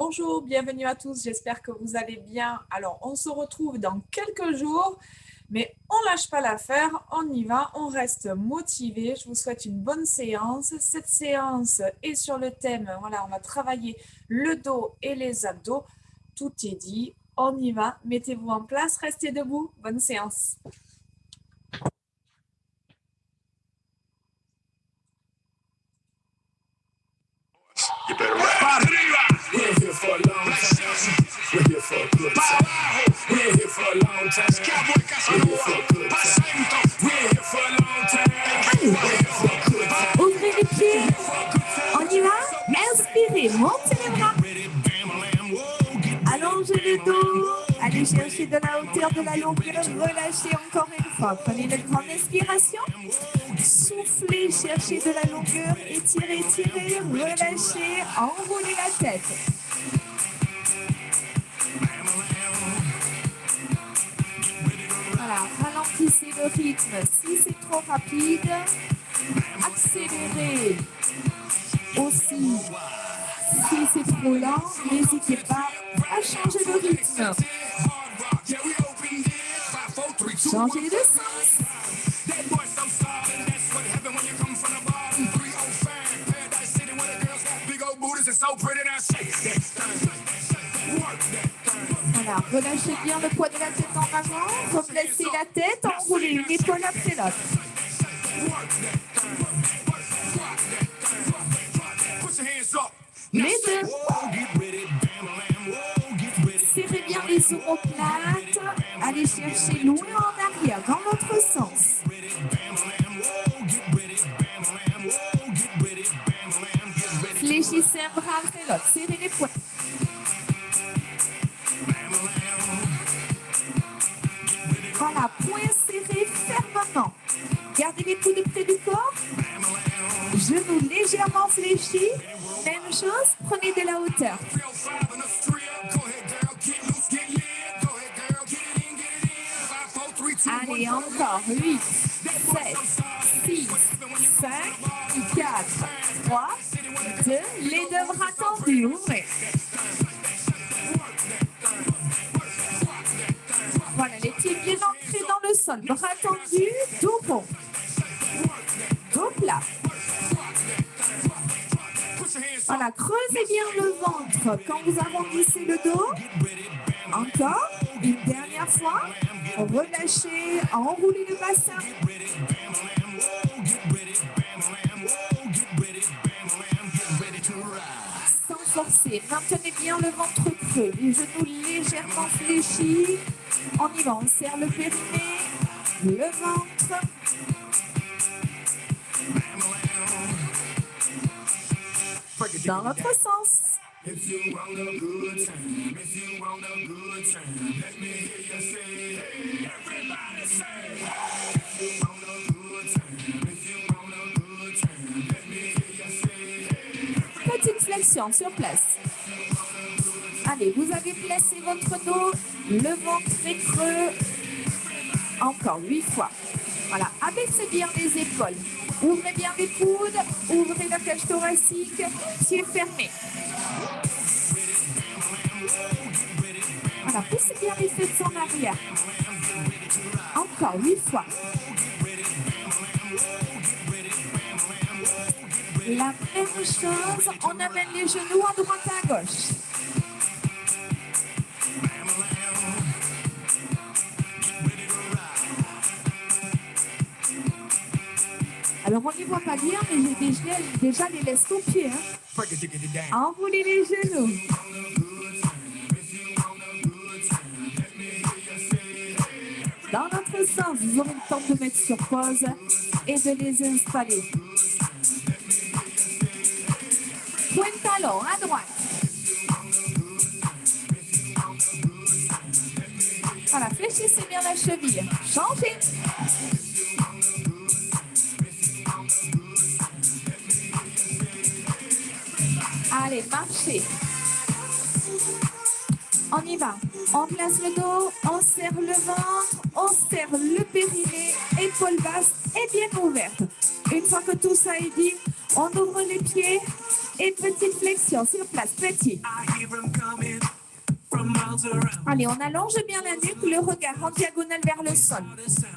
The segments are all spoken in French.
Bonjour, bienvenue à tous, j'espère que vous allez bien. Alors, on se retrouve dans quelques jours, mais on lâche pas l'affaire, on y va, on reste motivé. Je vous souhaite une bonne séance. Cette séance est sur le thème, voilà, on va travailler le dos et les abdos. Tout est dit, on y va, mettez-vous en place, restez debout. Bonne séance. You better rap. We're here for a long time. We're here for a good time. We're here for a long time. We're here for a good time. We're here for a long time. We're here for a good time. Ouvrez les pieds. On y va. Inspirez, montez les bras. Allongez le dos. Allez chercher de la hauteur, de la longueur. Relâchez encore une fois. Prenez une grande inspiration. Soufflez, cherchez de la longueur. Étirez, étirez. Relâchez. Enroulez la tête. Voilà, ralentissez le rythme. Si c'est trop rapide, accélérez. Aussi, si c'est trop lent, n'hésitez pas à changer le rythme. Changez les deux sens. Voilà, relâchez bien le poids de la tête en avant, replacez la tête, enroulez une épaule après l'autre. Les deux. Serrez bien les omoplates, allez chercher loin en arrière, dans l'autre sens. Fléchissez un bras après l'autre, serrez les poings. Voilà, poings serrés fermement. Gardez les coudes près du corps. Genoux légèrement fléchis. Même chose, prenez de la hauteur. Allez, encore. 8, 7, 6, 5, 4, 3, 2. Les deux bras tendus. Ouvrez. Voilà, les pieds bien ancrés dans le sol. Bras tendus, dos rond. Dos plat. Voilà, creusez bien le ventre quand vous arrondissez le dos. Encore, une dernière fois. Relâchez, enroulez le bassin. Sans forcer, maintenez bien le ventre creux, les genoux légèrement fléchis. On y va, on serre le périnée, le ventre. Dans l'autre sens. Petite flexion sur place. Allez, vous avez placé votre dos, le ventre est creux. Encore 8 fois. Voilà, abaissez bien les épaules. Ouvrez bien les coudes, ouvrez la cage thoracique, pieds fermés. Voilà, poussez bien les fesses en arrière. Encore 8 fois. La même chose, on amène les genoux à droite et à gauche. Alors, on n'y voit pas bien, mais j'ai déjà les laisse aux pieds. Enroulez les genoux. Dans l'autre sens, vous aurez le temps de mettre sur pause et de les installer. Point de talon à droite. Voilà, fléchissez bien la cheville. Changez. Allez, marchez. On y va. On place le dos, on serre le ventre, on serre le périnée, épaules basses et bien ouvertes. Une fois que tout ça est dit, on ouvre les pieds et petite flexion sur place, petit. Allez, on allonge bien la nuque, le regard en diagonale vers le sol.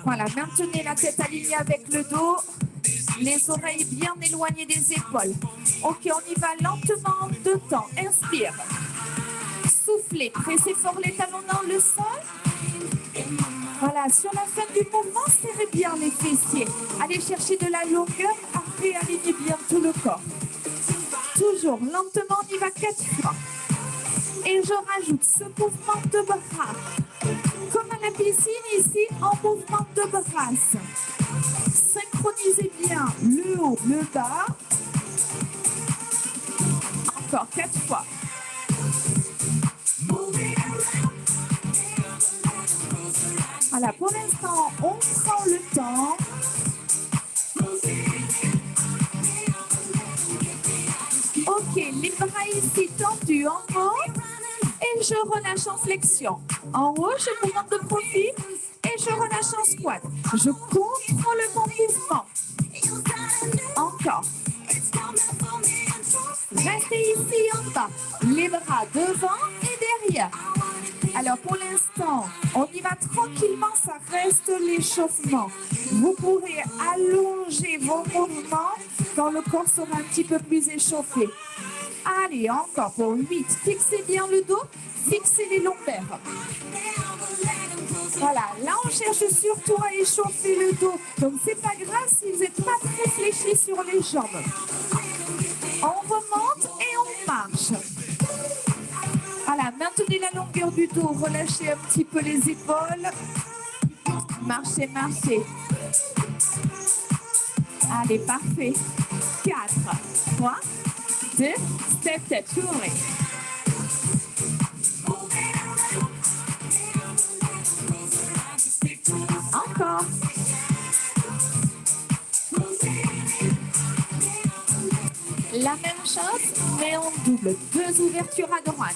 Voilà, maintenez la tête alignée avec le dos, les oreilles bien éloignées des épaules. Ok, on y va lentement, 2 temps. Inspire. Soufflez, pressez fort les talons dans le sol. Voilà, sur la fin du mouvement, serrez bien les fessiers. Allez chercher de la longueur, après alignez bien tout le corps. Toujours, lentement, on y va 4 fois. Et je rajoute ce mouvement de bras. Comme à la piscine ici, en mouvement de brasse. Synchronisez bien le haut, le bas. Encore 4 fois. Voilà, pour l'instant, on prend le temps. Ok, les bras ici tendus en haut. Et je relâche en flexion. En haut, je me monte de profil et je relâche en squat. Je contrôle mon mouvement. Encore. Restez ici en bas. Les bras devant et derrière. Alors pour l'instant, on y va tranquillement, ça reste l'échauffement. Vous pourrez allonger vos mouvements quand le corps sera un petit peu plus échauffé. Allez, encore pour 8. Fixez bien le dos, fixez les lombaires. Voilà, là on cherche surtout à échauffer le dos. Donc c'est pas grave si vous n'êtes pas très fléchis sur les jambes. On remonte et on marche. Voilà, maintenez la longueur du dos, relâchez un petit peu les épaules. Marchez, marchez. Allez, parfait. 4, 3, 2, step, step, tournez. Encore. La même chose, mais en double. 2 ouvertures à droite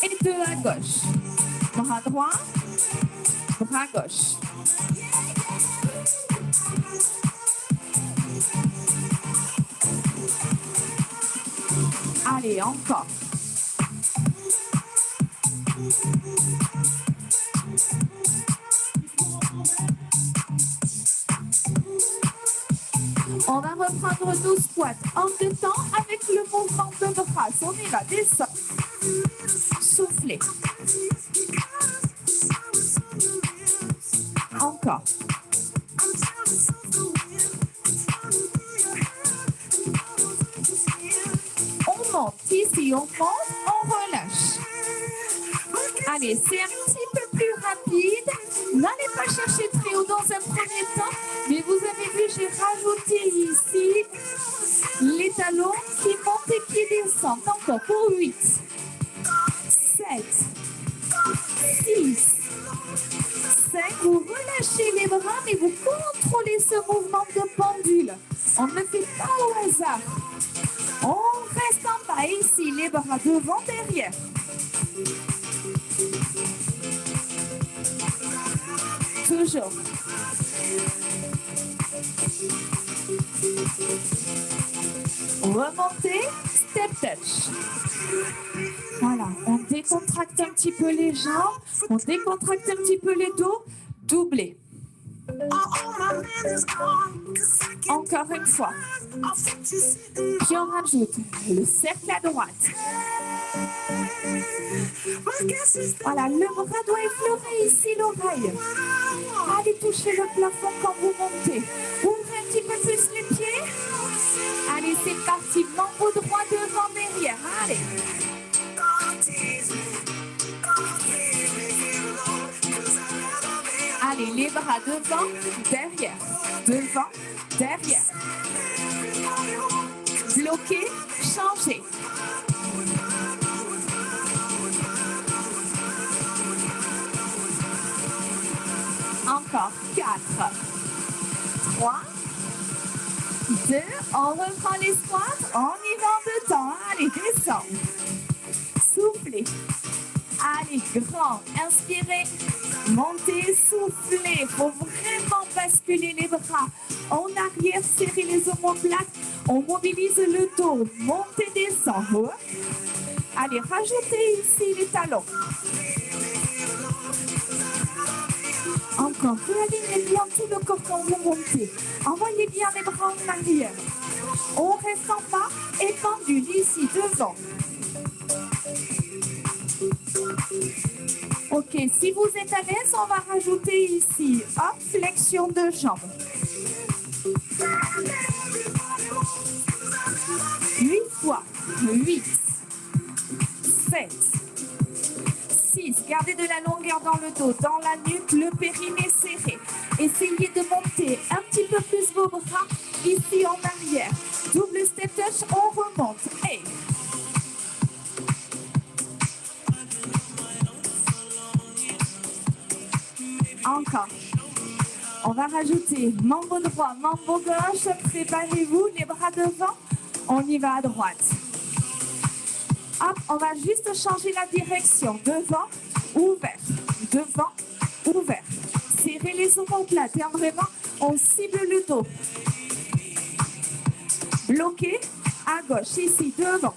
et 2 à gauche. Bras droit, bras gauche. Allez, encore. On va reprendre nos squats en 2 temps avec le mouvement de bras. On y va, descend. Soufflez. Encore. On monte ici, on monte, on relâche. Allez, c'est un petit peu plus rapide. N'allez pas chercher très haut dans un premier temps, mais vous avez vu, j'ai rajouté ici les talons qui montent et qui descendent. Encore pour 8, 7, 6, 5. Vous relâchez les bras, mais vous contrôlez ce mouvement de pendule. On ne fait pas au hasard. On reste en bas ici, les bras devant, derrière. Toujours. Remontez, step touch. Voilà, on décontracte un petit peu les jambes, on décontracte un petit peu les dos, doublez. Encore une fois. Puis on rajoute le cercle à droite. Voilà, le bras doit effleurer ici l'oreille. Allez toucher le plafond quand vous montez. Ouvrez un petit peu plus les pieds. Allez, c'est parti. Membre droit devant, derrière. Allez. Allez, les bras devant, derrière. Devant, derrière. Bloquez, changez. Encore 4, 3, 2, on reprend les squats, on y va en 2 temps. Allez, descend. Soufflez. Allez, grand, inspirez, montez, soufflez. Il faut vraiment basculer les bras. En arrière, serrez les omoplates. On mobilise le dos. Montez, descendez. Allez, rajoutez ici les talons. Encore, réalignez bien tout le corps quand vous montez. Envoyez bien les bras en arrière. On reste en bas et pendule ici devant. Ok, si vous êtes à l'aise, on va rajouter ici, hop, flexion de jambes. 8 fois, 8, 7, 6, gardez de la longueur dans le dos, dans la nuque, le périnée serré. Essayez de monter un petit peu plus vos bras, ici en arrière. Double step touch, on remonte. Hey. Encore. On va rajouter mambo droit, mambo gauche. Préparez-vous, les bras devant. On y va à droite. Hop, on va juste changer la direction. Devant, ouvert. Devant, ouvert. Serrez les omoplates. Hein, vraiment, on cible le dos. Bloqué à gauche, ici, devant.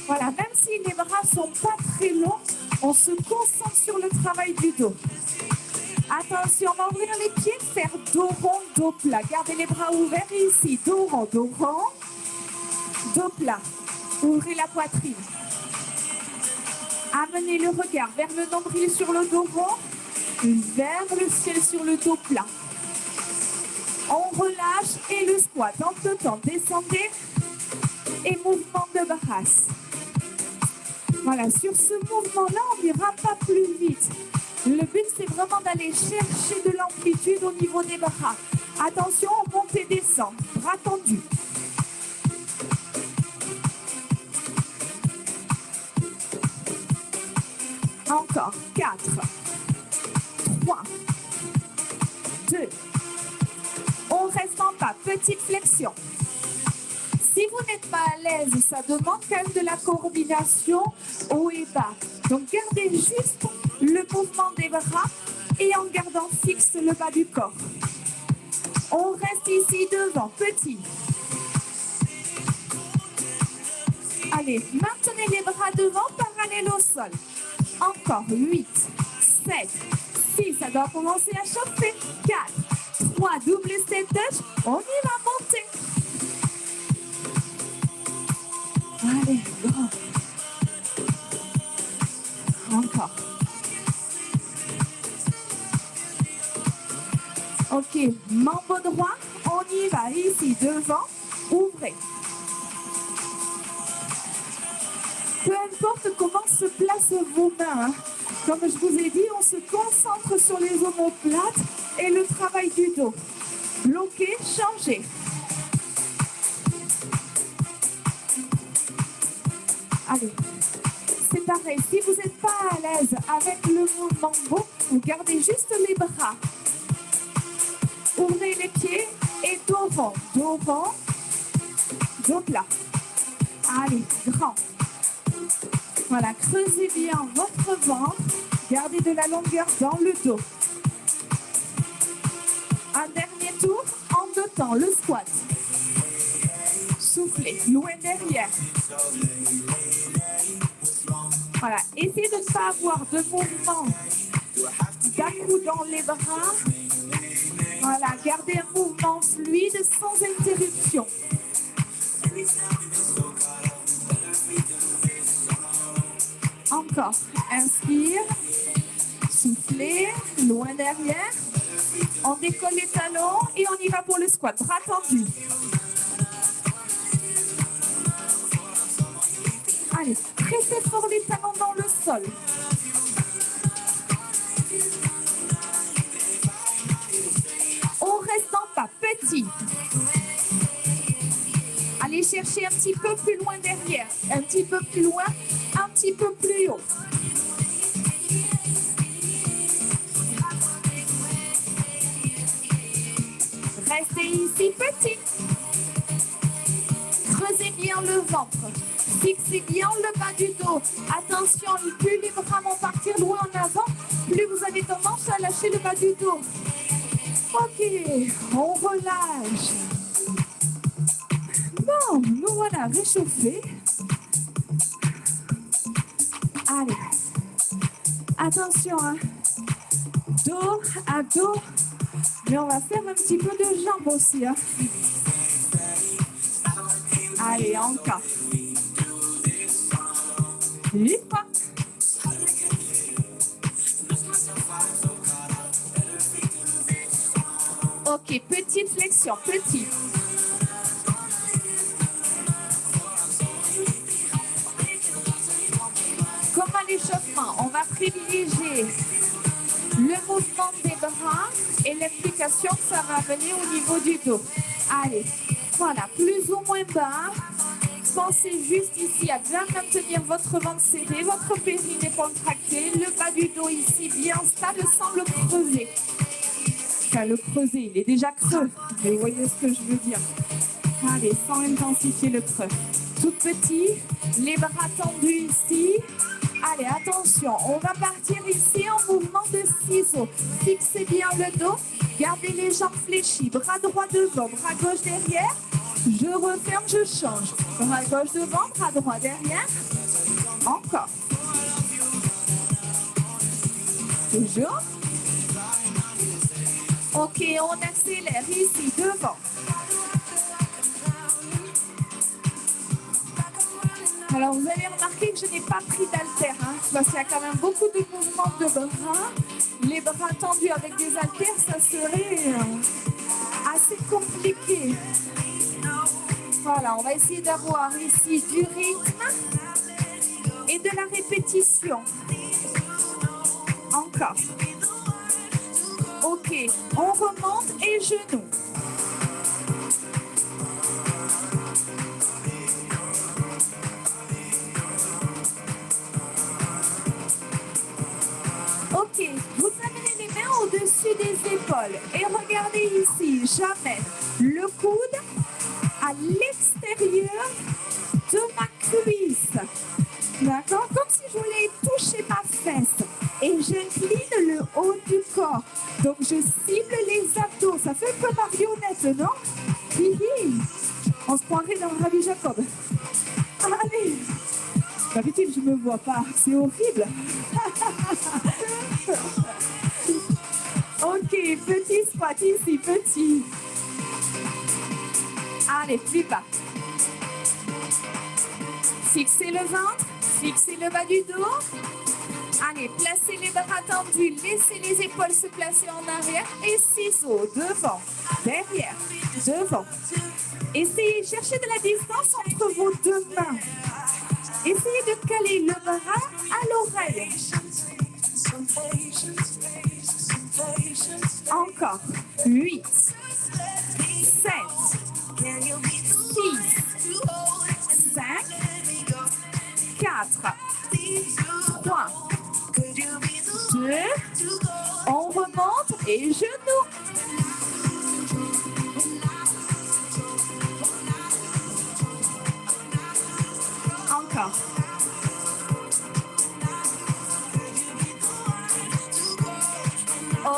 Voilà, même si les bras ne sont pas très longs, on se concentre sur le travail du dos. Attention, on va ouvrir les pieds, faire dos rond, dos plat. Gardez les bras ouverts ici, dos rond, dos plat. Ouvrez la poitrine. Amenez le regard vers le nombril sur le dos rond, vers le ciel sur le dos plat. On relâche et le squat. En deux temps, descendez et mouvement de brasse. Voilà, sur ce mouvement-là, on n'ira pas plus vite. Le but, c'est vraiment d'aller chercher de l'amplitude au niveau des bras. Attention, on monte et descend. Bras tendus. Encore. 4, 3, 2. On reste en bas. Petite flexion. Si vous n'êtes pas à l'aise, ça demande quand même de la coordination haut et bas. Donc, gardez juste le mouvement des bras et en gardant fixe le bas du corps. On reste ici devant, petit. Allez, maintenez les bras devant, parallèle au sol. Encore 8, 7, 6, ça doit commencer à chauffer. 4, 3, double step touch, on y va monter. Allez, grand. Encore. Ok, mambo droit, on y va ici, devant, ouvrez. Peu importe comment se placent vos mains, hein. Comme je vous ai dit, on se concentre sur les omoplates et le travail du dos. Bloquez, changez. Allez, c'est pareil. Si vous n'êtes pas à l'aise avec le mouvement mambo, vous gardez juste les bras. Ouvrez les pieds et dos rond, dos plat. Allez, grand. Voilà, creusez bien votre ventre. Gardez de la longueur dans le dos. Un dernier tour en deux temps, le squat. Soufflez, loin derrière. Voilà, essayez de ne pas avoir de mouvement d'à-coup dans les bras. Voilà, gardez un mouvement fluide sans interruption. Encore, inspire, soufflez, loin derrière. On décolle les talons et on y va pour le squat, bras tendus. Allez, pressez fort les talons dans le sol. On reste en bas, petit. Allez chercher un petit peu plus loin derrière, un petit peu plus loin, un petit peu plus haut. Restez ici, petit. Creusez bien le ventre. Fixez bien le bas du dos. Attention, plus les bras vont partir loin en avant, plus vous avez tendance à lâcher le bas du dos. Ok, on relâche. Bon, nous voilà réchauffés. Allez, attention, hein. Dos à dos. Mais on va faire un petit peu de jambes aussi. Hein. Allez, encore. 8 fois. Ok, petite flexion, petit. Comme à l'échauffement, on va privilégier le mouvement des bras et l'implication que ça va venir au niveau du dos. Allez, voilà, plus ou moins bas. Pensez juste ici à bien maintenir votre ventre serré, votre périnée contracté, le bas du dos ici bien stable sans le creuser. Enfin, le creuser, il est déjà creux, mais vous voyez ce que je veux dire. Allez, sans intensifier le creux. Tout petit, les bras tendus ici. Allez, attention, on va partir ici en mouvement de ciseaux. Fixez bien le dos, gardez les jambes fléchies, bras droit devant, bras gauche derrière. Je referme, je change. Bras gauche devant, bras droit derrière. Encore. Toujours. Ok, on accélère ici, devant. Alors, vous avez remarqué que je n'ai pas pris d'haltère, hein, parce qu'il y a quand même beaucoup de mouvements de bras. Les bras tendus avec des haltères, ça serait assez compliqué. Voilà, on va essayer d'avoir ici du rythme et de la répétition. Encore. Ok, on remonte et genoux. Ok, vous amenez les mains au-dessus des épaules et regardez ici, jamais le coude à l'extérieur de ma cuisse. D'accord? Comme si je voulais toucher ma fesse et j'incline le haut du corps. Donc je cible les abdos. Ça fait un peu marionnette, non? Hihi. On se croirait dans Rabbi Jacob. Allez. D'habitude, je ne me vois pas. C'est horrible. Ok, petit squat ici, petit. Allez, plus bas. Fixez le ventre, fixez le bas du dos. Allez, placez les bras tendus, laissez les épaules se placer en arrière et ciseaux, devant, derrière, devant. Essayez, cherchez de la distance entre vos deux mains. Essayez de caler le bras à l'oreille. Encore. 8, 7, 6, 5, 4, 3, 2, on remonte et genoux. Encore.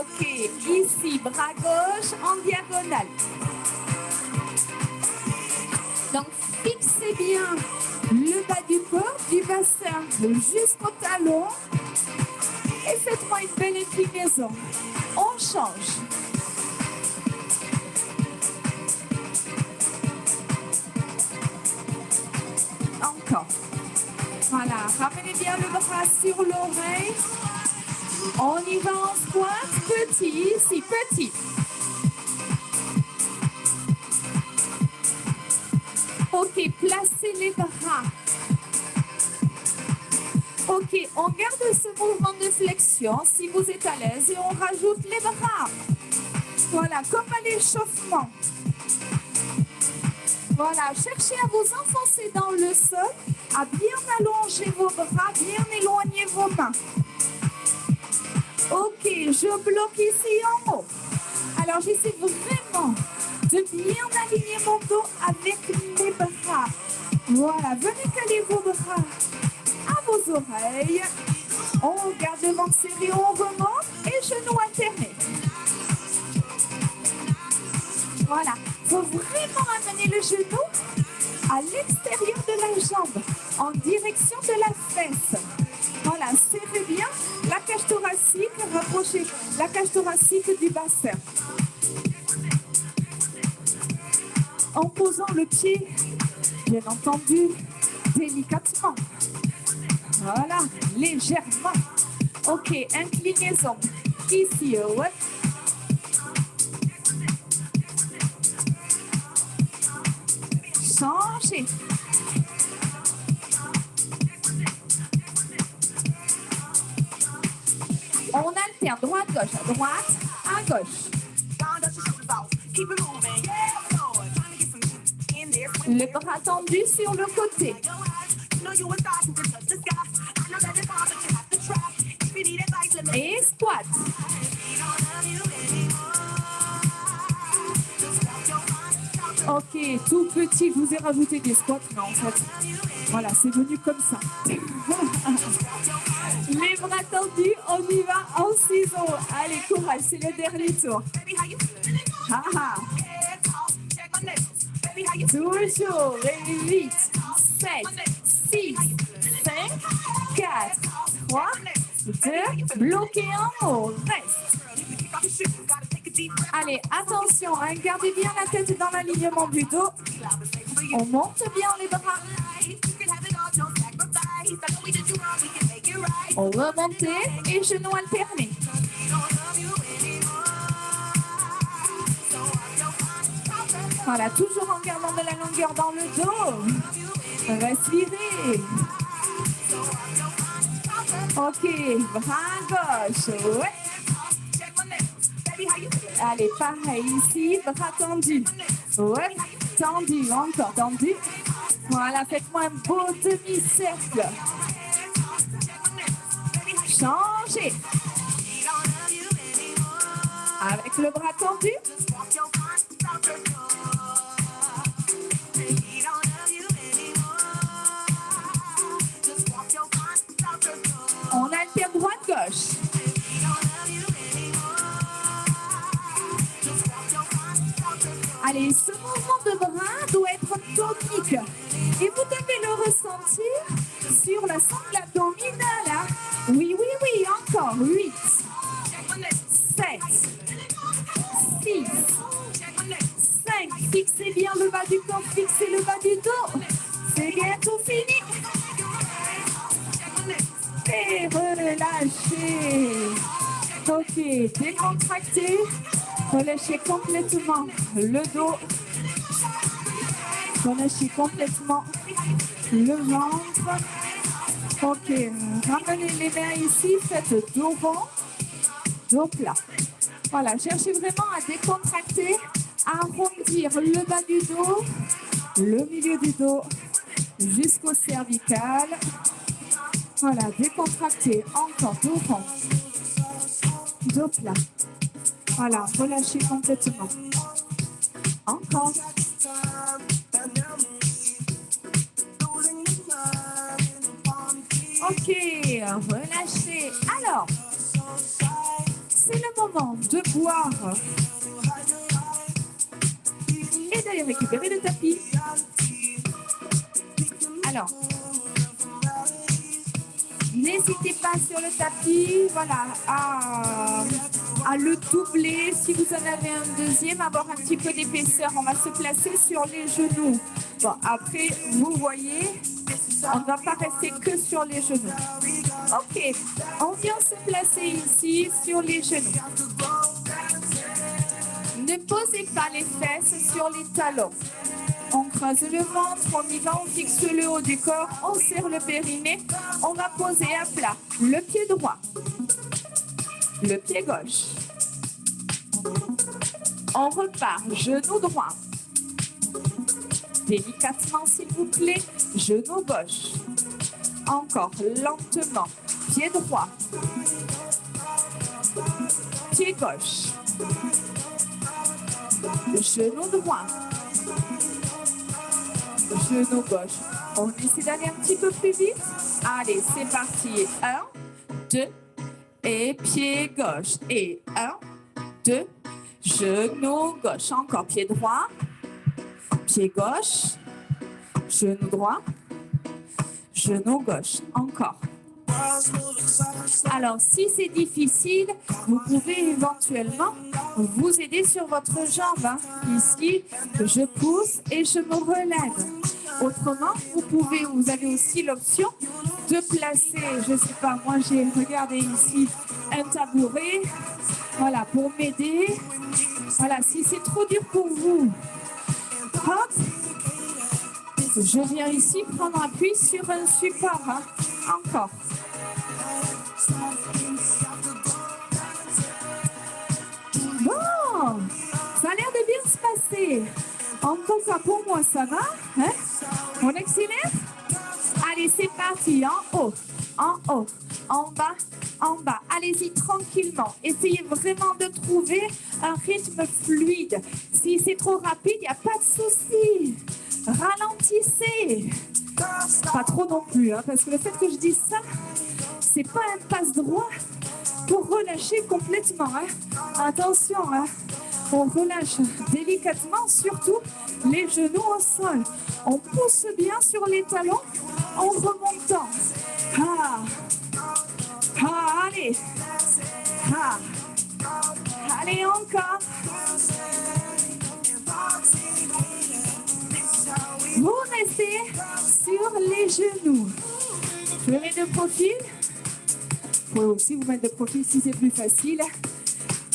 Ok, ici, bras gauche en diagonale. Donc, fixez bien le bas du corps, du bassin jusqu'au talon. Et faites-moi une belle inclinaison. On change. Encore. Voilà, ramenez bien le bras sur l'oreille. On y va en squat, petit, ici, petit. Ok, placez les bras. Ok, on garde ce mouvement de flexion si vous êtes à l'aise et on rajoute les bras. Voilà, comme à l'échauffement. Voilà, cherchez à vous enfoncer dans le sol, à bien allonger vos bras, bien éloigner vos mains. Ok, je bloque ici en haut. Alors, j'essaie vraiment de bien aligner mon dos avec mes bras. Voilà, venez caler vos bras à vos oreilles. On garde le ventre serré, on remonte et genoux alternés. Voilà, il faut vraiment amener le genou à l'extérieur de la jambe, en direction de la fesse. Voilà, serrez bien la cage thoracique, rapprochez la cage thoracique du bassin. En posant le pied, bien entendu, délicatement. Voilà, légèrement. Ok, inclinaison. Ici, ouais. Changez. On alterne droite-gauche, à droite, à gauche. Le bras tendu sur le côté. Et squat. Ok, tout petit, je vous ai rajouté des squats, mais en fait, voilà, c'est venu comme ça. Les bras tendus, on y va en ciseaux. Allez, courage, c'est le dernier tour. Ah, ah. Toujours, et 8, 7, 6, 5, 4, 3, 2, bloqué en haut, reste. Allez, attention, hein, gardez bien la tête dans l'alignement du dos. On monte bien les bras. On remonte et genoux alternés. Voilà, toujours en gardant de la longueur dans le dos. Respirez. Ok, bras gauche. Ouais. Allez, pareil ici, bras tendus. Ouais, tendu, encore tendu. Voilà, faites-moi un beau demi-cercle. Changez. Avec le bras tendu. On alterne droite-gauche. Allez, ce mouvement de bras doit être tonique. Et vous devez le ressentir sur la sangle abdominale. Hein. Oui, oui, oui, encore. 8, 7, 6, 5. Fixez bien le bas du corps, fixez le bas du dos. C'est bientôt fini. Et relâchez. Ok, décontractez. Relâchez complètement le dos. Relâchez complètement le ventre. Ok, ramenez les mains ici, faites dos rond, dos plat. Voilà, cherchez vraiment à décontracter, à arrondir le bas du dos, le milieu du dos, jusqu'au cervical. Voilà, décontractez, encore dos rond, dos plat. Voilà, relâchez complètement. Encore. Ok, relâchez. Alors, c'est le moment de boire et d'aller récupérer le tapis. Alors, n'hésitez pas sur le tapis, voilà, à le doubler. Si vous en avez un deuxième, avoir un petit peu d'épaisseur, on va se placer sur les genoux. Bon, après, vous voyez, on ne va pas rester que sur les genoux. Ok, on vient se placer ici sur les genoux. Ne posez pas les fesses sur les talons. On creuse le ventre, on y va, on fixe le haut du corps, on serre le périnée, on va poser à plat le pied droit, le pied gauche. On repart, genou droit. Délicatement s'il vous plaît, genou gauche. Encore lentement, pied droit, pied gauche, genou droit. genou gauche. On essaie d'aller un petit peu plus vite. Allez, c'est parti. 1, 2, et pied gauche. Et 1, 2, genou gauche. Encore pied droit, pied gauche, genou droit, genou gauche. Encore. Alors, si c'est difficile, vous pouvez éventuellement vous aider sur votre jambe. Hein. Ici, je pousse et je me relève. Autrement, vous avez aussi l'option de placer, je ne sais pas, moi j'ai regardé ici un tabouret, voilà, pour m'aider. Voilà, si c'est trop dur pour vous, hop, je viens ici prendre appui sur un support. Hein. Encore. Bon, ça a l'air de bien se passer. En tout cas, pour moi, ça va. Hein? On accélère? Allez, c'est parti. En haut, en bas, en bas. Allez-y tranquillement. Essayez vraiment de trouver un rythme fluide. Si c'est trop rapide, il n'y a pas de souci. Ralentissez. Pas trop non plus, hein, parce que le fait que je dise ça, c'est pas un passe-droit pour relâcher complètement. Hein. Attention, hein. On relâche délicatement, surtout les genoux au sol. On pousse bien sur les talons en remontant. Ah. Ah, allez. Ah. Allez, encore. Vous restez sur les genoux. Je me mets de profil. Vous pouvez aussi vous mettre de profil si c'est plus facile.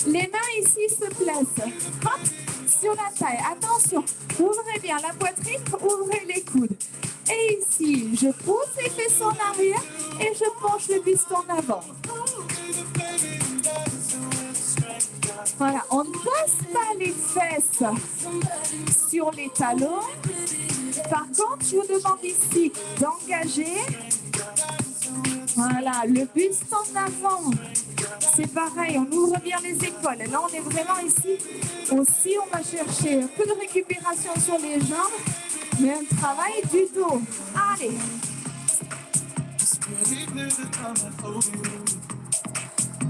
Les mains ici se placent. Hop, sur la taille. Attention, ouvrez bien la poitrine, ouvrez les coudes. Et ici, je pousse les fesses en arrière et je penche le buste en avant. Voilà, on ne passe pas les fesses sur les talons. Par contre, je vous demande ici d'engager. Voilà, le buste en avant. C'est pareil, on ouvre bien les épaules. Là, on est vraiment ici. Aussi, on va chercher un peu de récupération sur les jambes, mais un travail du dos. Allez.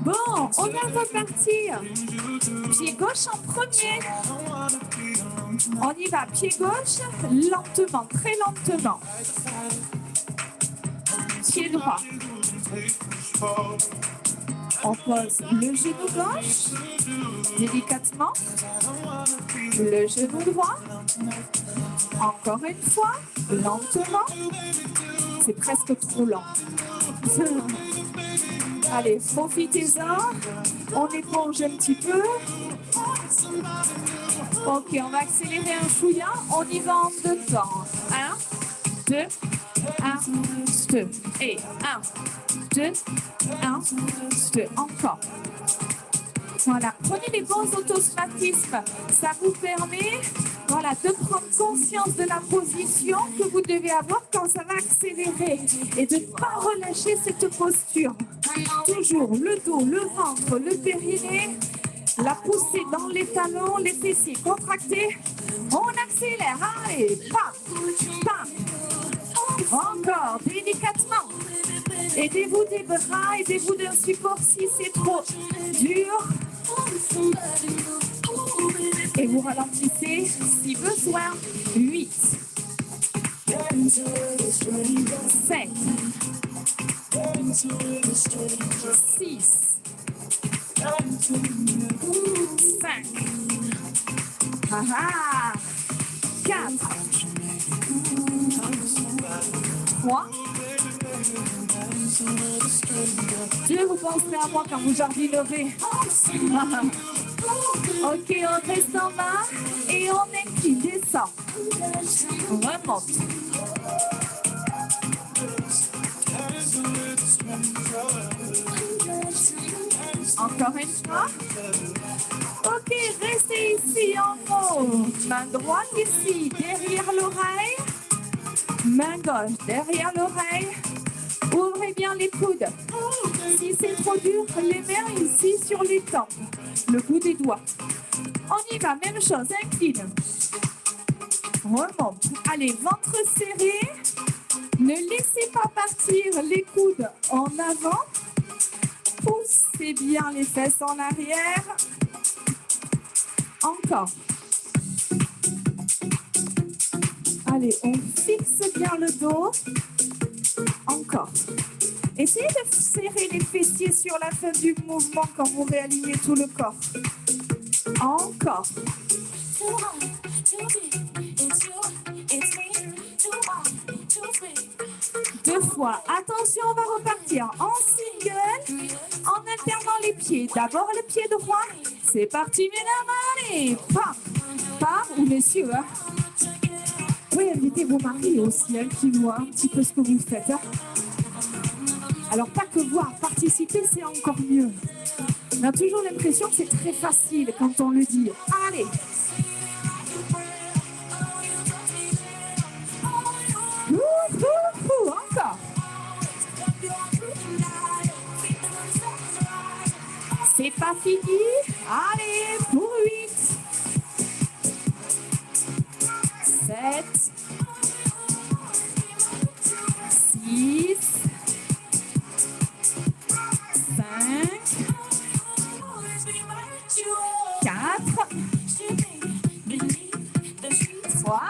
Bon, on va repartir. Pied gauche en premier. On y va, pied gauche, lentement, très lentement. Pied droit. On pose le genou gauche, délicatement, le genou droit, encore une fois, lentement, c'est presque trop lent. Allez, profitez-en, on éponge un petit peu. Ok, on va accélérer un chouïa, on y va en deux temps. 1, 2, 1, 2, et 1, 2, 1, 2, encore. Voilà, prenez les bons automatismes. Ça vous permet de prendre conscience de la position que vous devez avoir quand ça va accélérer et de ne pas relâcher cette posture. Toujours le dos, le ventre, le périnée, la poussée dans les talons, les fessiers contractés. On accélère, allez, pam, pam. Encore, délicatement. Aidez-vous des bras, aidez-vous d'un support si c'est trop dur. Et vous ralentissez si besoin. 8, 7, 6, 5, 4, 3, 2, vous penserez à moi quand vous jardinerez. Ok, on reste en bas et on incline, descend. On remonte. Encore une fois. Ok, restez ici en haut. Main droite ici, derrière l'oreille. Main gauche, derrière l'oreille. Ouvrez bien les coudes. Si c'est trop dur, les mains ici sur les tempes. Le bout des doigts. On y va, même chose, incline. remonte. Allez, ventre serré. Ne laissez pas partir les coudes en avant. Poussez bien les fesses en arrière. Encore. Allez, on fixe bien le dos. Encore. Essayez de serrer les fessiers sur la fin du mouvement quand vous réalignez tout le corps. Encore. 2 fois. Attention, on va repartir en single, en alternant les pieds. D'abord le pied droit. C'est parti, mesdames. Allez, pam, pam, ou messieurs. Hein. Oui, invitez vos maris aussi, hein, qui voient un petit peu ce que vous faites. Hein. Alors, pas que voir, participer, c'est encore mieux. On a toujours l'impression que c'est très facile quand on le dit. Allez. Encore. C'est pas fini. Allez, pour 8. 7. 6. 5. 4. 3.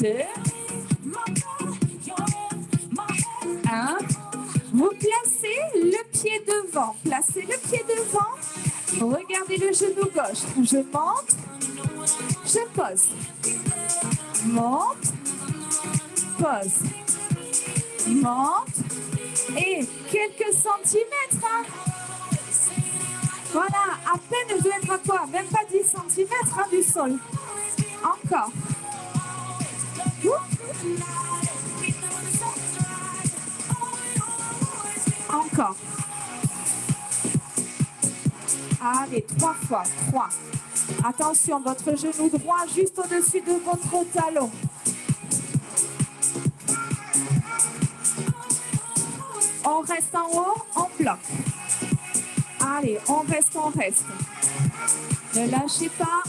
2. 1. Vous placez le pied devant. Placez le pied devant. Regardez le genou gauche. Je monte. Je pose. Monte. Pose. Monte. Et quelques centimètres. Hein. Voilà, à peine je dois être à quoi? Même pas 10 centimètres hein, du sol. Encore. Encore. Allez, 3 fois. 3. Attention, votre genou droit juste au-dessus de votre talon. On reste en haut, on bloque. Allez, on reste, on reste. Ne lâchez pas.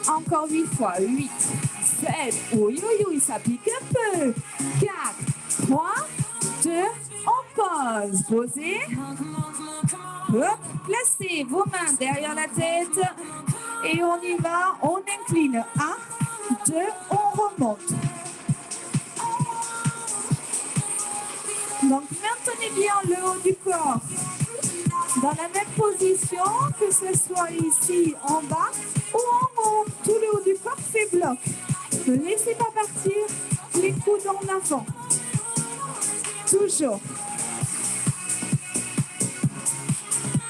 Encore 8 fois. 8, 7. Oui, oui, oui, ça pique un peu. 4, 3, 2, on pose. Posez. Hop, placez vos mains derrière la tête. Et on y va, on incline. 1, 2, on remonte. Donc, maintenez bien le haut du corps dans la même position, que ce soit ici en bas ou en haut. Tout le haut du corps fait bloc. Ne laissez pas partir les coudes en avant. Toujours.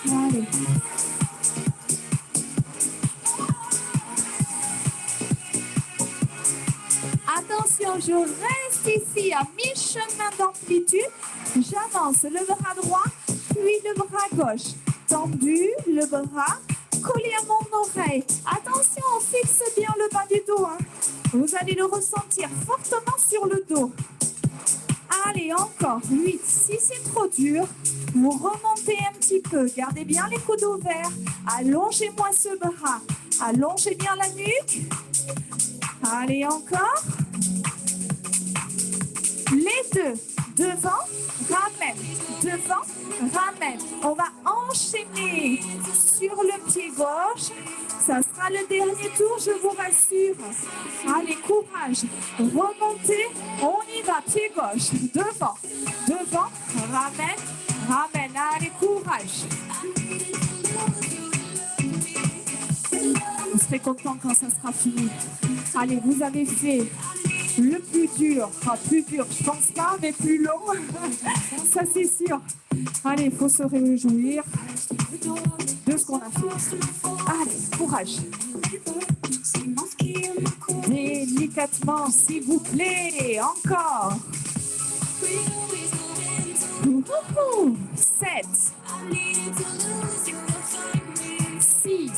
Allez. Attention, je reste ici à mi-chemin d'amplitude. J'avance le bras droit, puis le bras gauche. Tendu, le bras collé à mon oreille. Attention, on fixe bien le bas du dos. Hein. Vous allez le ressentir fortement sur le dos. Allez, encore. 8. Si c'est trop dur, vous remontez un petit peu. Gardez bien les coudes ouverts. Allongez-moi ce bras. Allongez bien la nuque. Allez, encore. Les deux. Devant, ramène. Devant, ramène. On va enchaîner sur le pied gauche. Ça sera le dernier tour, je vous rassure. Allez, courage. Remontez. On y va. Pied gauche. Devant. Devant. Ramène. Ramène. Allez, courage. Vous serez content quand ça sera fini. Allez, vous avez fait le plus dur. Enfin, plus dur, je pense pas, mais plus long. Ça, c'est sûr. Allez, il faut se réjouir de ce qu'on a fait. Allez, courage. Délicatement, s'il vous plaît. Encore. 7. 6.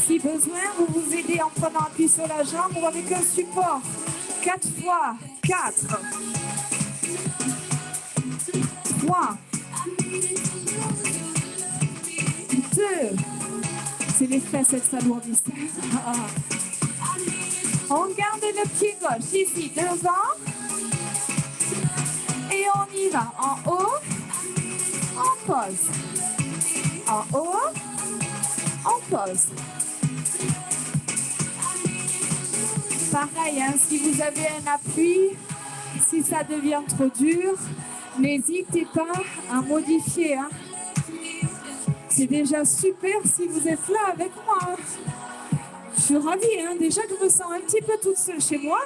Si besoin, vous vous aidez en prenant appui sur la jambe ou avec un support. 4 fois. 4. 3. 2. C'est les fesses, elles s'alourdissent. On garde le pied gauche ici devant. Et on y va. En haut, on pose. En haut, on pose. Pareil, hein, si vous avez un appui, si ça devient trop dur, n'hésitez pas à modifier. Hein. C'est déjà super si vous êtes là avec moi. Je suis ravie, hein. Déjà que je me sens un petit peu toute seule chez moi.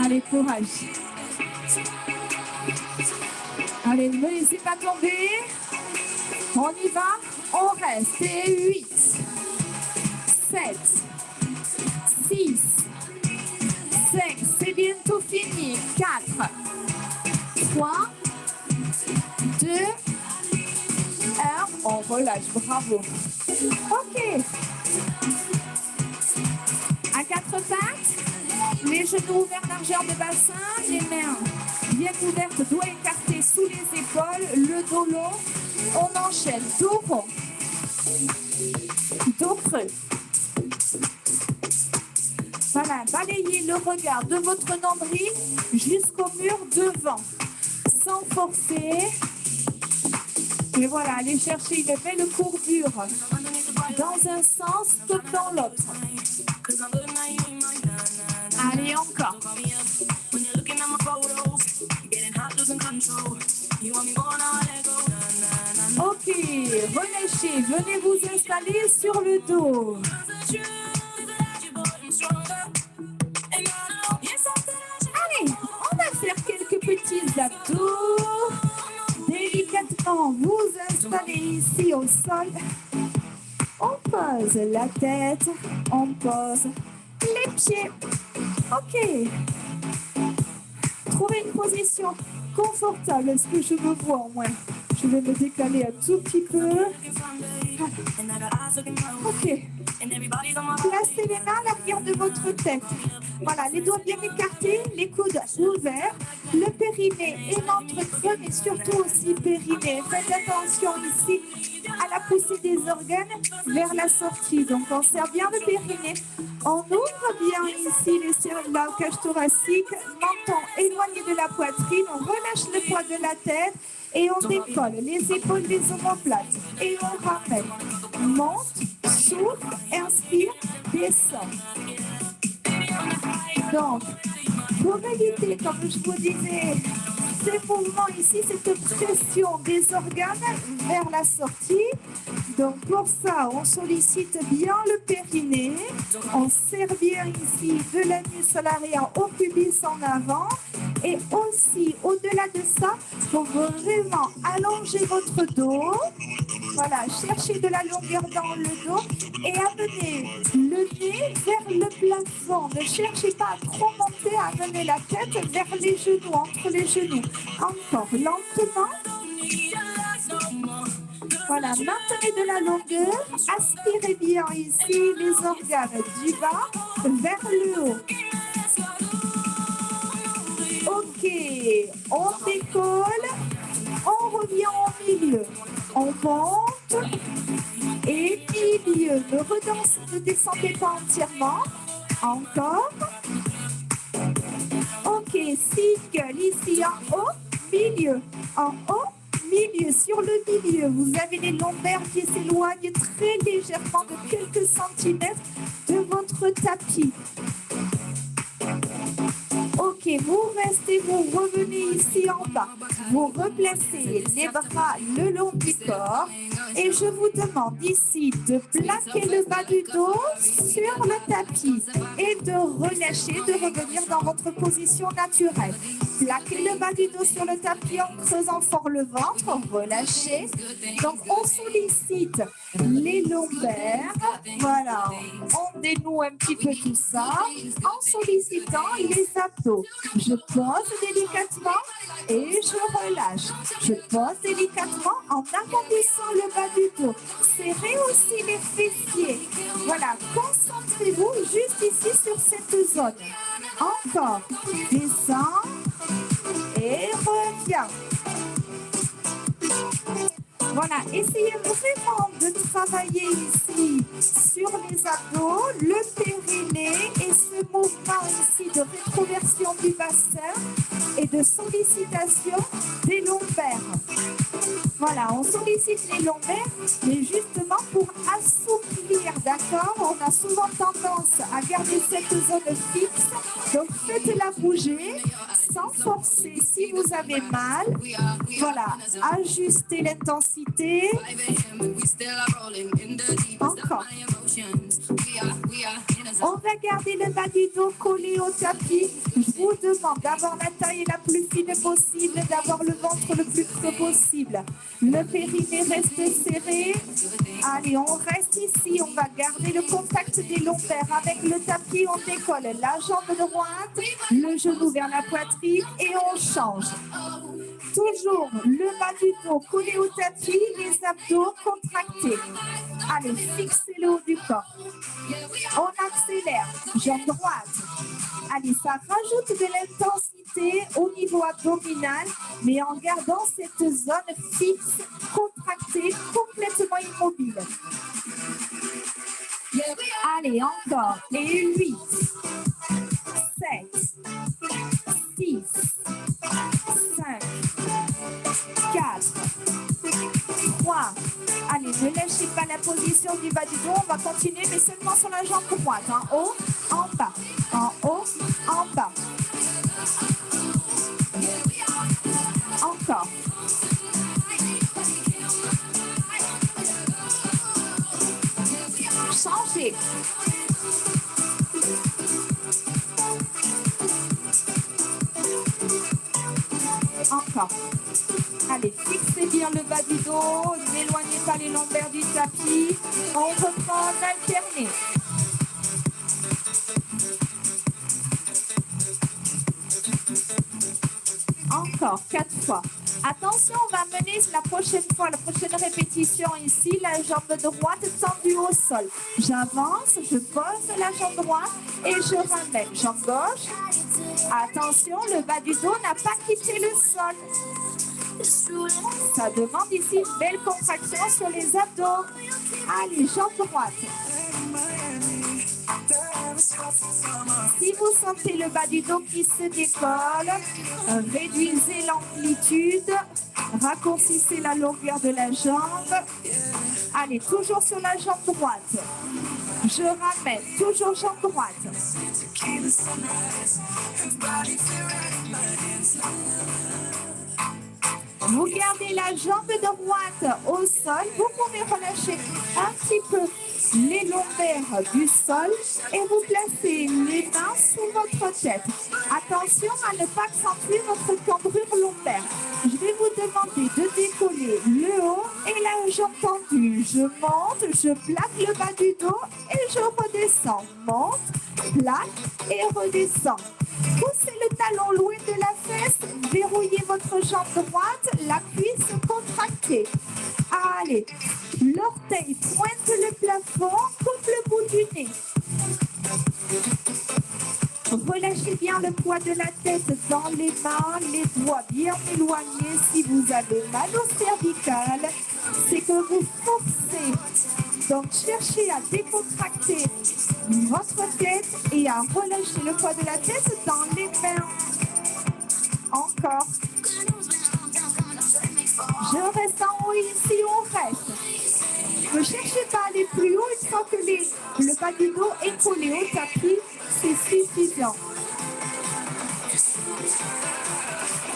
Allez, courage. Allez, ne me laissez pas tomber. On y va, on reste. Et 8, 7, 6, 5, c'est bientôt fini. 4, 3, 2, 1, on relâche, bravo. Ok. À 4 pattes, les genoux ouverts largeur de bassin, les mains bien ouvertes, doigts écartés sous les épaules, le dos long. On enchaîne, dos rond, dos creux. Voilà, balayez le regard de votre nombril jusqu'au mur devant, sans forcer. Et voilà, allez chercher une belle courbure dans un sens comme dans l'autre. Allez, encore. Ok, relâchez, venez vous installer sur le dos. Allez, on va faire quelques petits abdos. Délicatement, vous installez ici au sol. On pose la tête, on pose les pieds. Ok. Trouvez une position confortable. Est-ce que je me vois au moins? Je vais me décaler un tout petit peu. Ok. Placez les mains à l'arrière de votre tête. Voilà, les doigts bien écartés, les coudes ouverts, le périnée et ventre creux, mais surtout aussi périnée. Faites attention ici à la poussée des organes vers la sortie. Donc, on serre bien le périnée. On ouvre bien ici les cercles de la cage thoracique, menton éloigné de la poitrine. On relâche le poids de la tête et on décolle les épaules des omoplates. Et on ramène. Monte, souffle, inspire, descend. Donc, pour éviter, comme je vous disais, ces mouvements ici, cette pression des organes vers la sortie. Donc pour ça, on sollicite bien le périnée. On serre bien ici de l'anus à l'arrière au pubis en avant. Et aussi, au-delà de ça, il faut vraiment allonger votre dos. Voilà, cherchez de la longueur dans le dos et amenez le nez vers le plafond. Ne cherchez pas à trop monter, amenez la tête vers les genoux, entre les genoux. Encore lentement. Voilà, maintenez de la longueur. Aspirez bien ici les organes du bas vers le haut. Ok, on décolle, on revient au milieu. On monte et milieu. Ne descendez pas entièrement. Encore. Ok, single ici en haut, milieu. En haut, milieu. Sur le milieu, vous avez les lombaires qui s'éloignent très légèrement de quelques centimètres de votre tapis. Ok, vous restez, vous revenez ici en bas. Vous replacez les bras le long du corps. Et je vous demande ici de plaquer le bas du dos sur le tapis et de relâcher, de revenir dans votre position naturelle. Plaquez le bas du dos sur le tapis en creusant fort le ventre, relâchez. Donc on sollicite les lombaires. Voilà, on dénoue un petit peu tout ça en sollicitant les abdos. Je pose délicatement et je relâche. Je pose délicatement en agrandissant le bas du dos. Serrez aussi les fessiers. Voilà, concentrez-vous juste ici sur cette zone. Encore. Descends et reviens. Voilà, essayez vraiment de travailler ici sur les abdos, le périnée et ce mouvement ici de rétroversion du bassin et de sollicitation des lombaires. Voilà, on sollicite les lombaires, mais justement pour assouplir, d'accord? On a souvent tendance à garder cette zone fixe, donc faites-la bouger sans forcer si vous avez mal. Voilà, ajustez l'intensité. Encore. On va garder le bas du dos collé au tapis. Je vous demande d'avoir la taille la plus fine possible, d'avoir le ventre le plus creux possible. Le périnée reste serré. Allez, on reste ici. On va garder le contact des lombaires. Avec le tapis, on décolle la jambe droite, le genou vers la poitrine et on change. Toujours le bas du dos collé au tapis, les abdos contractés. Allez, fixez le haut du corps. On accélère, jambe droite. Allez, ça rajoute de l'intensité au niveau abdominal, mais en gardant cette zone fixe, contractée, complètement immobile. Allez, encore. Et 8, 7, 6, 5, 4, 3. Allez, ne lâchez pas la position du bas du dos. On va continuer, mais seulement sur la jambe droite. En haut, en bas. En haut, en bas. Encore. Changez. Encore. Allez, fixez bien le bas du dos, n'éloignez pas les lombaires du tapis. On reprend en alterné. Encore 4 fois. Attention, on va mener la prochaine fois, la prochaine répétition ici, la jambe droite tendue au sol. J'avance, je pose la jambe droite et je ramène. Jambe gauche. Attention, le bas du dos n'a pas quitté le sol. Ça demande ici une belle contraction sur les abdos. Allez, jambe droite. Si vous sentez le bas du dos qui se décolle, réduisez l'amplitude, raccourcissez la longueur de la jambe. Allez, toujours sur la jambe droite. Je ramène, toujours jambe droite. Vous gardez la jambe droite au sol. Vous pouvez relâcher un petit peu les lombaires du sol et vous placez les mains sous votre tête. Attention à ne pas accentuer votre cambrure lombaire. Je vais vous demander de décoller le haut et la jambe tendue. Je monte, je plaque le bas du dos et je redescends. Monte, plaque et redescends. Poussez le talon loin de la fesse, verrouillez votre jambe droite, la cuisse contractée. Allez, l'orteil pointe le plafond, coupe le bout du nez. Relâchez bien le poids de la tête dans les mains, les doigts bien éloignés. Si vous avez mal au cervical, c'est que vous forcez. Donc, cherchez à décontracter votre tête et à relâcher le poids de la tête dans les mains. Encore. Je reste en haut ici, on reste. Ne cherchez pas à aller plus haut une fois que le bas du dos est collé au tapis, c'est suffisant.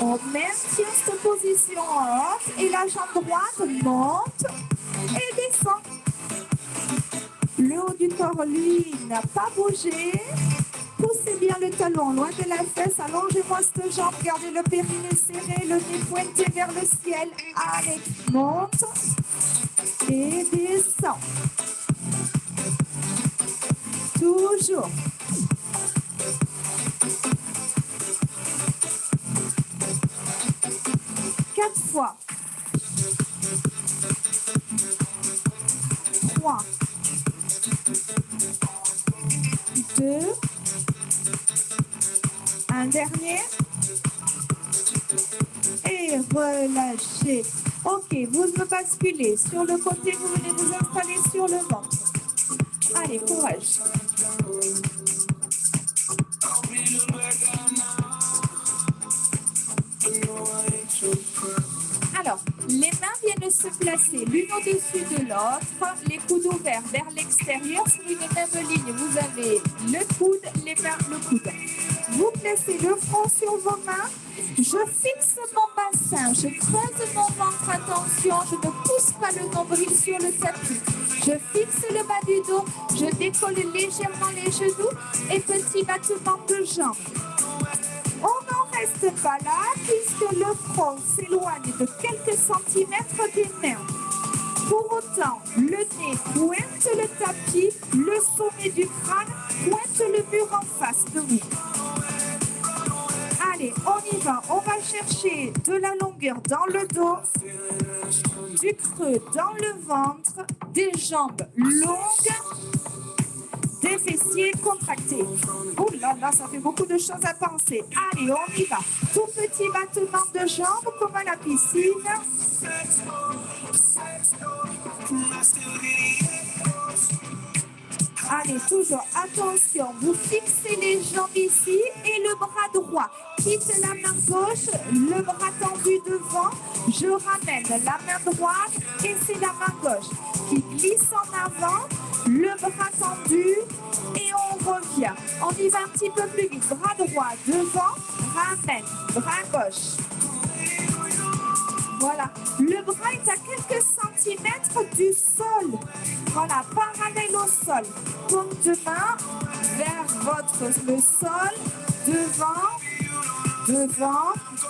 On maintient cette position haute et la jambe droite monte et descend. Le haut du corps, lui, n'a pas bougé. Poussez bien le talon loin de la fesse. Allongez-moi cette jambe. Gardez le périnée serré, le nez pointé vers le ciel. Allez, monte et descend. Toujours. Quatre fois. 3. 2. Un dernier. Et relâchez Ok, vous me basculez sur le côté, vous venez vous installer sur le ventre. Allez, courage. Alors, les mains viennent se placer l'une au-dessus de l'autre, les coudes ouverts vers l'extérieur sur une même ligne. Vous avez le coude, les mains, le coude. Vous placez le front sur vos mains. Je fixe mon bassin, je creuse mon ventre, attention, je ne pousse pas le nombril sur le tapis. Je fixe le bas du dos, je décolle légèrement les genoux et petit battement de jambes. On n'en reste pas là puisque le front s'éloigne de quelques centimètres des mains. Pour autant, le nez pointe le tapis, le sommet du crâne pointe le mur en face de vous. Allez, on y va. On va chercher de la longueur dans le dos, du creux dans le ventre, des jambes longues, des fessiers contractés. Oh là là, ça fait beaucoup de choses à penser. Allez, on y va. Tout petit battement de jambes comme à la piscine. Allez, toujours, attention, vous fixez les jambes ici et le bras droit. Quitte la main gauche, le bras tendu devant. Je ramène la main droite et c'est la main gauche qui glisse en avant, le bras tendu et on revient. On y va un petit peu plus vite. Bras droit devant, ramène, bras gauche. Voilà, le bras est à quelques centimètres du sol. Voilà, parallèle au sol. Paume de main vers le sol, devant.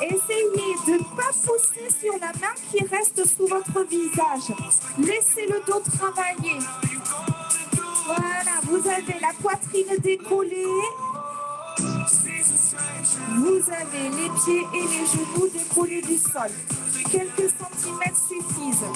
Essayez de ne pas pousser sur la main qui reste sous votre visage. Laissez le dos travailler. Voilà, vous avez la poitrine décollée. Vous avez les pieds et les genoux décollés du sol. Quelques centimètres suffisent.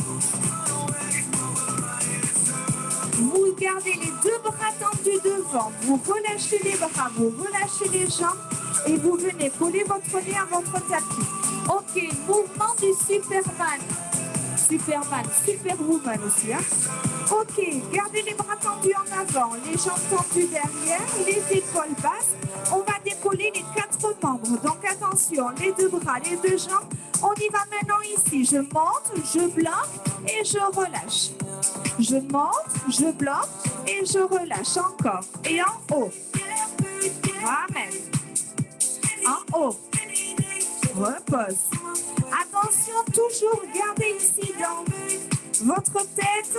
Vous gardez les deux bras tendus devant. Vous relâchez les bras, vous relâchez les jambes et vous venez coller votre nez à votre tapis. Ok, mouvement du Superman. Superwoman aussi. Hein? Ok, gardez les bras tendus en avant, les jambes tendues derrière, les épaules basses. On va décoller les 4 membres. Donc attention, les 2 bras, les 2 jambes. On y va maintenant ici. Je monte, je bloque et je relâche. Je monte, je bloque et je relâche encore. Et en haut. Ramène. En haut. Repose. Attention, toujours garder ici dans votre tête,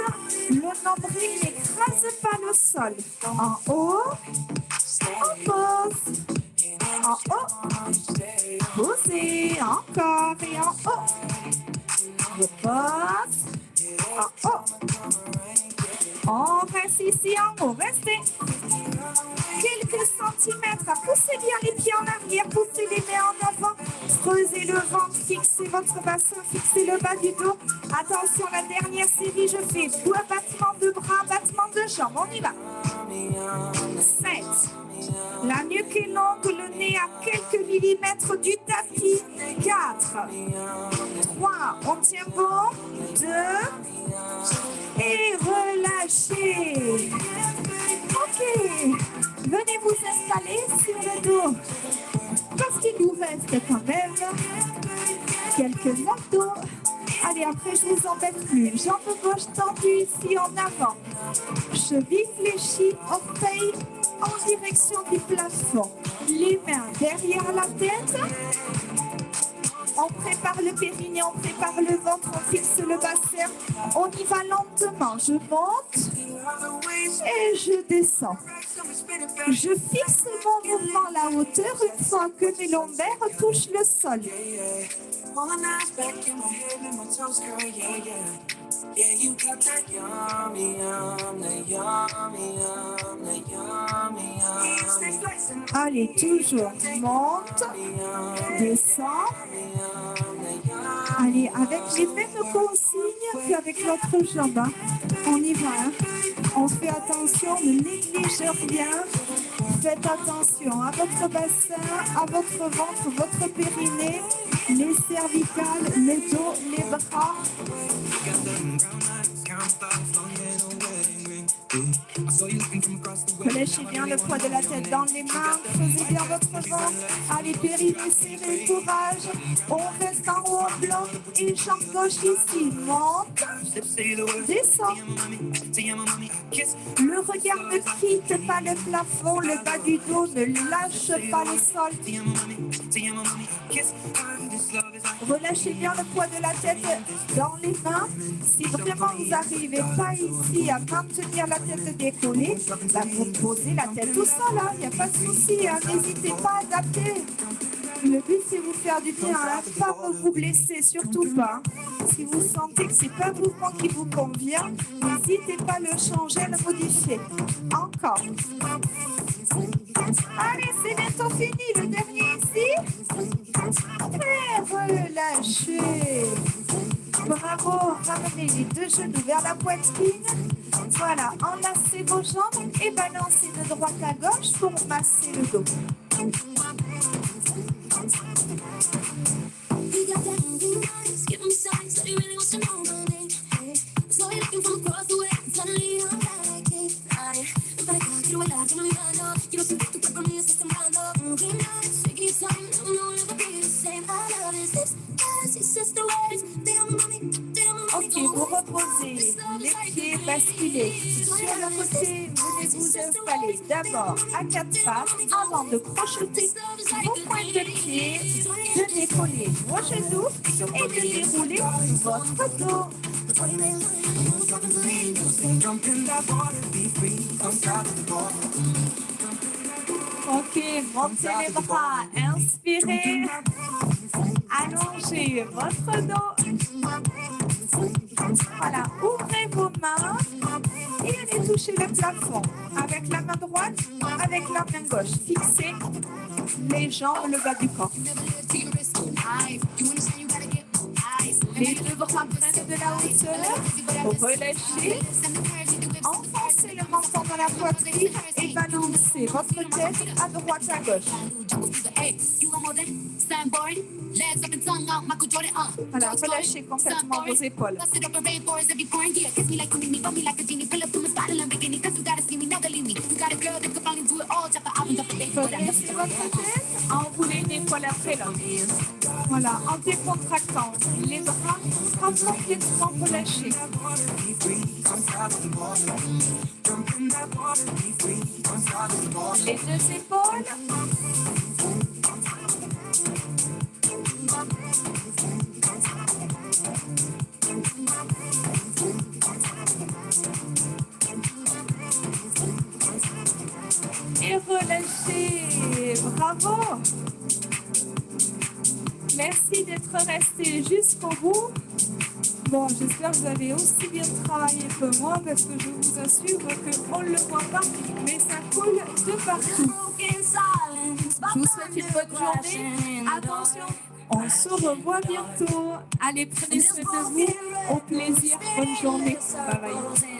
le nombril n'écrase pas le sol. En haut, on pose. En haut, posez, encore et en haut. Repose, en haut. On reste ici en haut, restez. Quelques centimètres, poussez bien les pieds en arrière, poussez les mains en avant, creusez le ventre, fixez votre bassin, fixez le bas du dos. Attention, la dernière série, je fais 2 battements de bras, battements de jambes, on y va. 7, la nuque est longue, le nez à quelques millimètres du tapis. 4, 3, on tient bon, 2, et relâchez. Ok, venez vous installer sur le dos, parce qu'il nous reste quand même quelques abdos. Allez, après je vous embête plus. Jambe gauche tendue ici en avant. Cheville fléchie, orteil en direction du plafond. Les mains derrière la tête. On prépare le périnée, on prépare le ventre, on fixe le bassin. On y va lentement. Je monte et je descends. Je fixe mon mouvement à la hauteur une fois que mes lombaires touchent le sol. Allez, toujours monte, descend. Allez, avec les mêmes consignes qu'avec l'autre jambe. Hein. On y va. Hein. On fait attention, ne négligez rien. Faites attention à votre bassin, à votre ventre, votre périnée. les cervicales, le dos, les bras. Relâchez bien le poids de la tête dans les mains, creusez bien votre ventre. Allez, périnée serré, courage. On reste en haut en bloc et jambe gauche ici. Monte, descend. Le regard ne quitte pas le plafond, le bas du dos ne lâche pas le sol. Relâchez bien le poids de la tête dans les mains. Si vraiment vous n'arrivez pas ici à maintenir la tête décollée, bah vous posez la tête au sol, il n'y a pas de souci, hein. N'hésitez pas à adapter. Le but c'est vous faire du bien, hein. Pas vous blesser, surtout pas. Si vous sentez que c'est pas un mouvement qui vous convient, n'hésitez pas à le changer, à le modifier. Encore. Allez, c'est bientôt fini, le dernier ici. Très relâché. Bravo, ramenez les deux genoux vers la poitrine. Voilà, enlacez vos jambes et balancez de droite à gauche pour masser le dos. Ok, vous reposez, les pieds basculés sur le côté, venez vous installer d'abord à quatre pattes avant de crocheter vos pointes de pied, de décoller vos genoux et de dérouler votre dos. Ok, montez les bras, inspirez, allongez votre dos. Voilà, ouvrez vos mains et allez toucher le plafond avec la main droite, avec la main gauche. Fixez les jambes, le bas du corps. Les deux bras prennent de la hauteur, relâchez, enfoncez le menton dans la poitrine et balancez votre tête à droite à gauche. Voilà, relâchez complètement vos épaules. Redressez votre tête, enroulez une épaule après l'autre. Voilà, en décontractant les bras complètement relâchés. Les deux épaules. Et relâchez. Bravo. Merci d'être resté jusqu'au bout. Bon, j'espère que vous avez aussi bien travaillé que moi parce que je vous assure qu'on ne le voit pas, mais ça coule de partout. Je vous souhaite une bonne journée. Attention, on se revoit bientôt. Allez, prenez soin de vous. Au plaisir. Bonne journée. Bye bye.